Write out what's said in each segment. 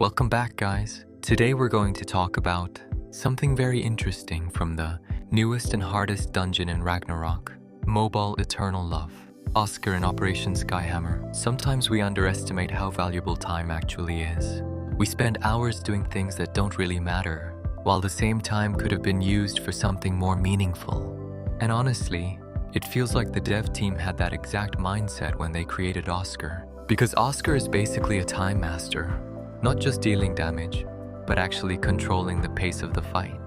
Welcome back, guys. Today we're going to talk about something very interesting from the newest and hardest dungeon in Ragnarok Mobile Eternal Love. Oscar in Operation Skyhammer. Sometimes we underestimate how valuable time actually is. We spend hours doing things that don't really matter, while the same time could have been used for something more meaningful. And honestly, it feels like the dev team had that exact mindset when they created Oscar. Because Oscar is basically a time master, not just dealing damage, but actually controlling the pace of the fight.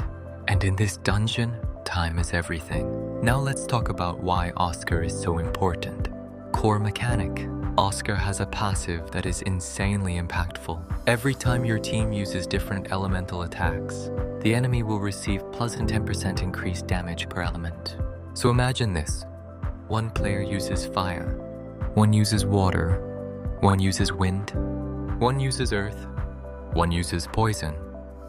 And in this dungeon, time is everything. Now let's talk about why Oscar is so important. Core mechanic. Oscar has a passive that is insanely impactful. Every time your team uses different elemental attacks, the enemy will receive plus 10% increased damage per element. So imagine this. One player uses fire, one uses water, one uses wind, one uses earth, one uses poison.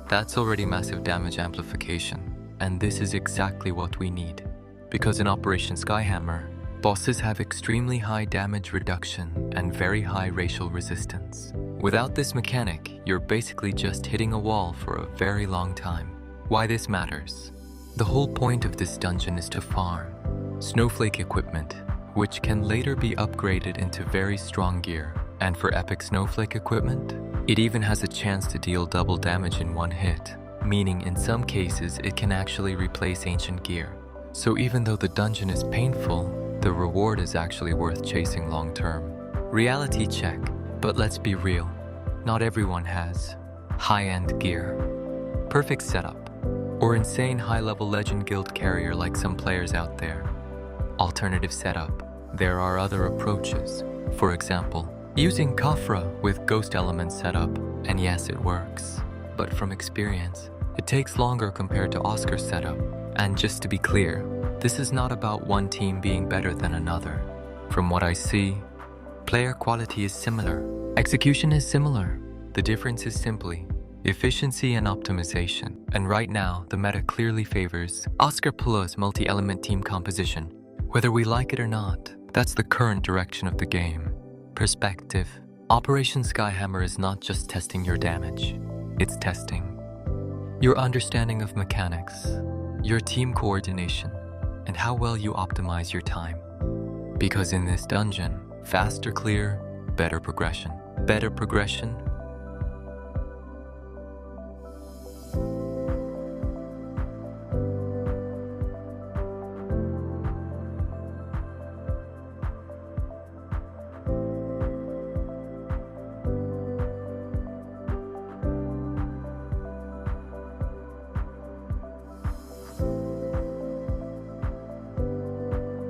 That's already massive damage amplification, and this is exactly what we need. Because in Operation Skyhammer, bosses have extremely high damage reduction and very high racial resistance. Without this mechanic, you're basically just hitting a wall for a very long time. Why this matters? The whole point of this dungeon is to farm snowflake equipment, which can later be upgraded into very strong gear. And for epic snowflake equipment, it even has a chance to deal double damage in one hit, meaning in some cases it can actually replace ancient gear. So even though the dungeon is painful, the reward is actually worth chasing long term. Reality check, but let's be real. Not everyone has high-end gear, perfect setup, or insane high-level legend guild carrier like some players out there. Alternative setup. There are other approaches. For example, using Kafra with ghost element setup, and yes, it works. But from experience, it takes longer compared to Oscar's setup. And just to be clear, this is not about one team being better than another. From what I see, player quality is similar. Execution is similar. The difference is simply efficiency and optimization. And right now, the meta clearly favors Oscar plus multi-element team composition. Whether we like it or not, that's the current direction of the game. Perspective. Operation Skyhammer is not just testing your damage. It's testing your understanding of mechanics, your team coordination, and how well you optimize your time. Because in this dungeon, faster clear, better progression. Better progression.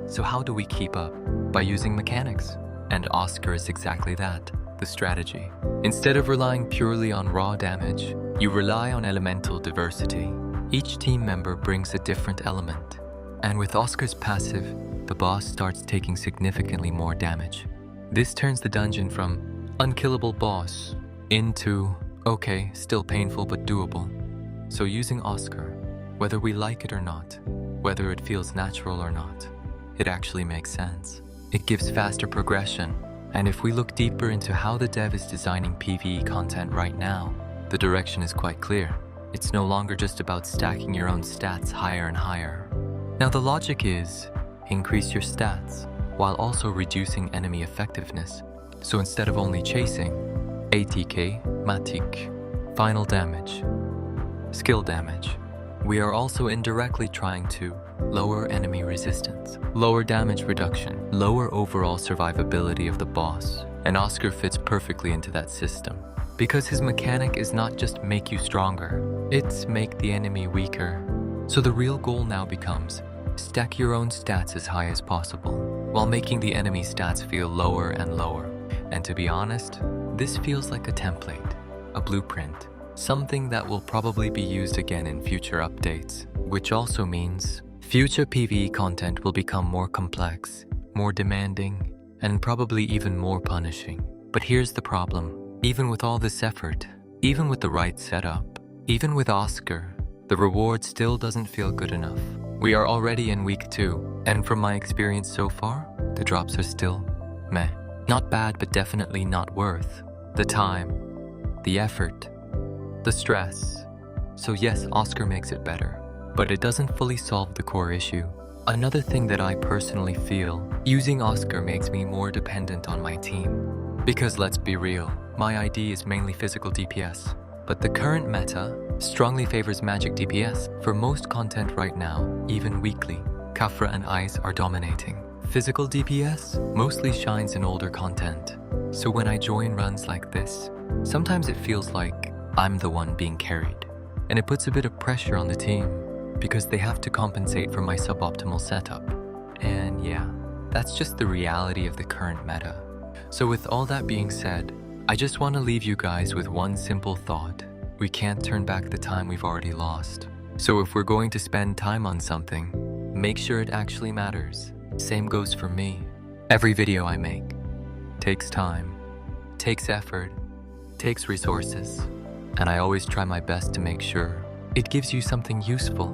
So how do we keep up? By using mechanics. And Oscar is exactly that, the strategy. Instead of relying purely on raw damage, you rely on elemental diversity. Each team member brings a different element. And with Oscar's passive, the boss starts taking significantly more damage. This turns the dungeon from unkillable boss into, okay, still painful but doable. So using Oscar, whether we like it or not, whether it feels natural or not, it actually makes sense. It gives faster progression, and if we look deeper into how the dev is designing PvE content right now, the direction is quite clear. It's no longer just about stacking your own stats higher and higher. Now the logic is, increase your stats, while also reducing enemy effectiveness. So instead of only chasing, ATK, Matik, final damage, skill damage, we are also indirectly trying to lower enemy resistance, lower damage reduction, lower overall survivability of the boss, and Oscar fits perfectly into that system. Because his mechanic is not just make you stronger, it's make the enemy weaker. So the real goal now becomes stack your own stats as high as possible, while making the enemy stats feel lower and lower. And to be honest, this feels like a template, a blueprint, something that will probably be used again in future updates, which also means future PvE content will become more complex, more demanding, and probably even more punishing. But here's the problem. Even with all this effort, even with the right setup, even with Oscar, the reward still doesn't feel good enough. We are already in week 2, and from my experience so far, the drops are still meh. Not bad, but definitely not worth the time, the effort, the stress. So yes, Oscar makes it better, but it doesn't fully solve the core issue. Another thing that I personally feel, using Oscar makes me more dependent on my team. Because let's be real, my ID is mainly physical DPS, but the current meta strongly favors magic DPS. For most content right now, even weekly, Kafra and Ais are dominating. Physical DPS mostly shines in older content, so when I join runs like this, sometimes it feels like I'm the one being carried, and it puts a bit of pressure on the team because they have to compensate for my suboptimal setup. And yeah, that's just the reality of the current meta. So with all that being said, I just want to leave you guys with one simple thought. We can't turn back the time we've already lost. So if we're going to spend time on something, make sure it actually matters. Same goes for me. Every video I make takes time, takes effort, takes resources, and I always try my best to make sure it gives you something useful,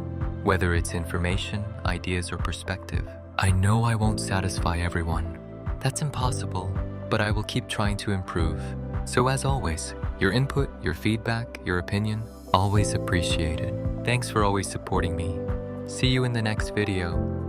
whether it's information, ideas, or perspective. I know I won't satisfy everyone. That's impossible, but I will keep trying to improve. So as always, your input, your feedback, your opinion, always appreciated. Thanks for always supporting me. See you in the next video.